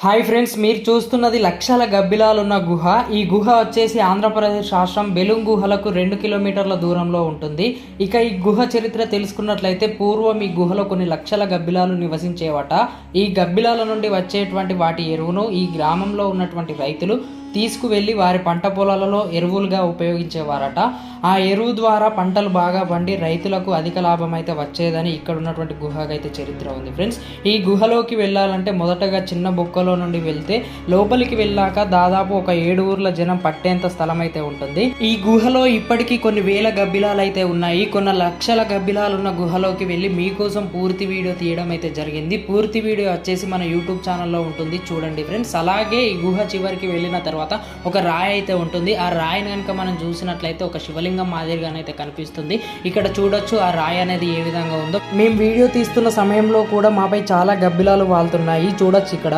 Hi friends, మీరు చూస్తున్నది లక్షల గబ్బిలాలున్న గుహ. ఈ గుహ వచ్చేసి ఆంధ్రప్రదేశ్ రాష్ట్రం బెలూమ్ గుహలకు 2 కిలోమీటర్ల దూరంలో ఉంటుంది. ఇక ఈ గుహ చరిత్ర తెలుసుకున్నట్లయితే పూర్వం ఈ గుహలో కొన్ని లక్షల గబ్బిలాలు నివసించేవట. ఈ గబ్బిలాల నుండి వచ్చేటువంటి వాటి ఎరువును ఈ గ్రామంలో ఉన్నటువంటి రైతులు తీసుకువెళ్ళి వారి పంట పొలాలలో ఎరువులుగా ఉపయోగించేవారట. ఆ ఎరువు ద్వారా పంటలు బాగా పండి రైతులకు అధిక లాభం అయితే వచ్చేదని ఇక్కడ ఉన్నటువంటి గుహకైతే చరిత్ర ఉంది ఫ్రెండ్స్. ఈ గుహలోకి వెళ్ళాలంటే మొదటగా చిన్న బొక్కలో నుండి వెళ్తే లోపలికి వెళ్ళాక దాదాపు ఒక 7 ఊర్ల జనం పట్టేంత స్థలం అయితే ఉంటుంది. ఈ గుహలో ఇప్పటికీ కొన్ని వేల గబ్బిలాలు అయితే ఉన్నాయి. కొన్ని లక్షల గబ్బిలాలు ఉన్న గుహలోకి వెళ్ళి మీకోసం పూర్తి వీడియో తీయడం అయితే జరిగింది. పూర్తి వీడియో వచ్చేసి మన యూట్యూబ్ ఛానల్లో ఉంటుంది, చూడండి ఫ్రెండ్స్. అలాగే ఈ గుహ చివరికి వెళ్ళిన తర్వాత ఒక రాయి అయితే ఉంటుంది. ఆ రాయిని కనుక మనం చూసినట్లయితే ఒక శివలింగం మాదిరిగానైతే కనిపిస్తుంది. ఇక్కడ చూడొచ్చు ఆ రాయి అనేది ఏ విధంగా ఉందో. మేము వీడియో తీస్తున్న సమయంలో కూడా మాపై చాలా గబ్బిలాలు వాళ్తున్నాయి, చూడొచ్చు ఇక్కడ.